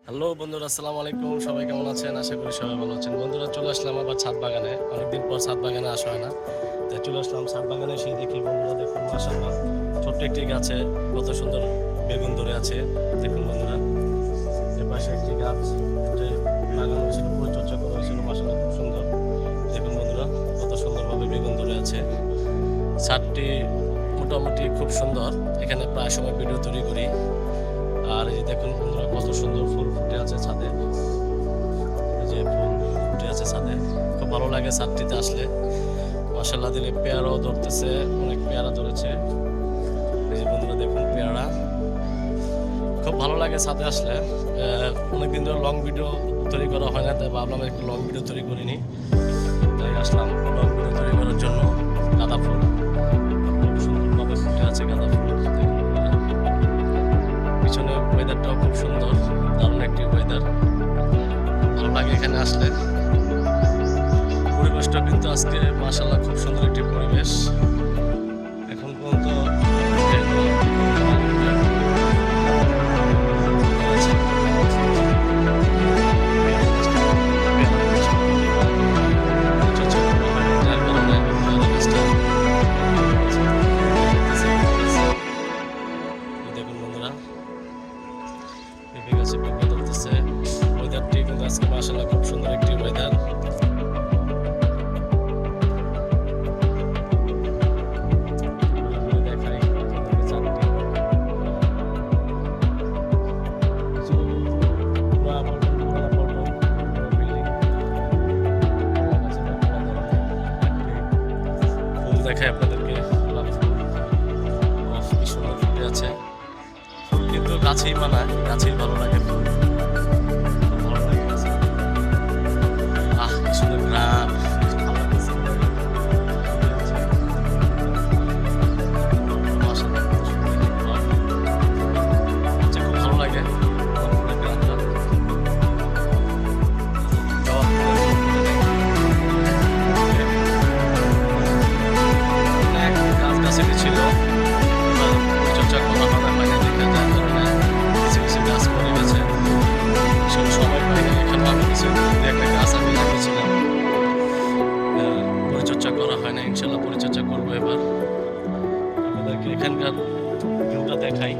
Hello বন্ধুরা, আসসালামু আলাইকুম। সবাই কেমন আছেন? আশা করি সবাই ভালো আছেন। বন্ধুরা, চলে আসলাম আবার ছাদ বাগানে। অনেকদিন পর ছাদ বাগানে আসা হয় না, তাই চলে আসলাম ছাদ বাগানে। এসে দেখি বন্ধুরা, দেখুন মাশাআল্লাহ, ছোট্ট একটি গাছে কত সুন্দর বেগুন ধরে আছে। দেখুন বন্ধুরা, এর পাশে একটি গাছ যে লাগানো হয়েছিল, পরিচর্যা করা হয়েছিল, মাশাআল্লাহ খুব সুন্দর। দেখুন বন্ধুরা, কত সুন্দরভাবে বেগুন ধরে আছে। ছাদটি মোটামুটি খুব সুন্দর। এখানে প্রায় সময় ভিডিও তৈরি করি। আর এই দেখুন বন্ধুরা, কত সুন্দর ফুল ফুটে আছে ছাদে। এই যে ফুল ফুটে আছে ছাদে, খুব ভালো লাগে ছাদটিতে আসলে। মাশাআল্লাহ দিলে পেয়ারাও ধরতেছে, অনেক পেয়ারা ধরেছে। এই যে বন্ধুরা দেখুন পেয়ারা, খুব ভালো লাগে ছাদে আসলে। অনেকদিন ধরে লং ভিডিও তৈরি করা হয় না, তাই ভাবলাম একটু লং ভিডিও তৈরি করিনি, তাই আসলাম লং ভিডিও তৈরি করার জন্য। গাঁদা ফুল খুব সুন্দরভাবে ফুটে আছে, গাঁদা ফুল দেখুন বন্ধুরা। পিছনে ওয়েদারটাও খুব সুন্দর, দারুণ একটি ওয়েদার, ভালো লাগে এখানে আসলে। পরিবেশটা কিন্তু আজকে মাশাআল্লাহ খুব সুন্দর একটি পরিবেশ। এখন পর্যন্ত দেখুন বন্ধুরা, পেঁপে গাছে পেঁপে ধরতেছে। ওয়েদারটি কিন্তু আজকে মাশাআল্লাহ খুব সুন্দর একটি ওয়েদার। দেখাই চারটি ফুল দেখাই আপনাদেরকে। গোলাপ ফুল কি সুন্দর ফুটে আছে। ফুল কিন্তু গাছেই মানায়, গাছেই ভালো লাগে ফুল, খুব ভালো লাগে গাছে। কি সুন্দর গ্রাম, ভালো লাগতেছে। মাশাআল্লাহ কত সুন্দর একটি ঘর। হচ্ছে খুব ভালো লাগে ফুলের গ্রামটা। জবা ফুলের অনেক গাছগাছালি ছিল, পরিচর্যা করা হয় না দেখে, যার কারণে কিছু কিছু গাছ মরে গেছে। আসলে সময় পাইনি। এখানে আমি কিছু একটা গাছ আমি লাগিয়েছিলাম, পরিচর্যা করা হয় না। ইনশাল্লাহ পরিচর্যা করবো এবার। আপনাদেরকে এখানকার ভিউটা দেখাই।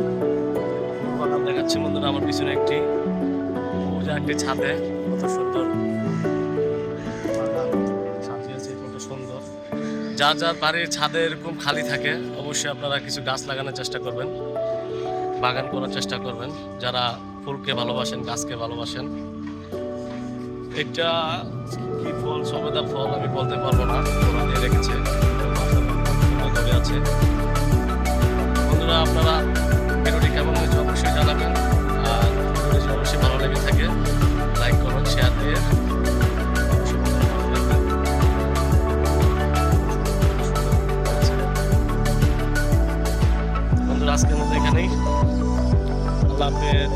বাগান দেখাচ্ছি বন্ধুরা, আমার পিছনে একটি একটি ছাদে কত সুন্দর বাগান সাজিয়েছে, কত সুন্দর। যার যার বাড়ির ছাদে এরকম খালি থাকে, অবশ্যই আপনারা কিছু গাছ লাগানোর চেষ্টা করবেন, বাগান করার চেষ্টা করবেন, যারা ফুলকে ভালোবাসেন, গাছকে ভালোবাসেন। এটা কি ফল, সবেদা ফল আমি বলতে পারবো না, ওরা দিয়ে রেখেছে, ধরে আছে। বন্ধুরা, আপনারা ভিডিওটি কেমন হয়েছে অবশ্যই জানাবেন। আর ভিডিওটি যদি অবশ্যই ভালো লেগে থাকে, লাইক করুন, শেয়ার দিয়ে বন্ধুরা। আজকের মতো এখানেই, আল্লাহ হাফেজ।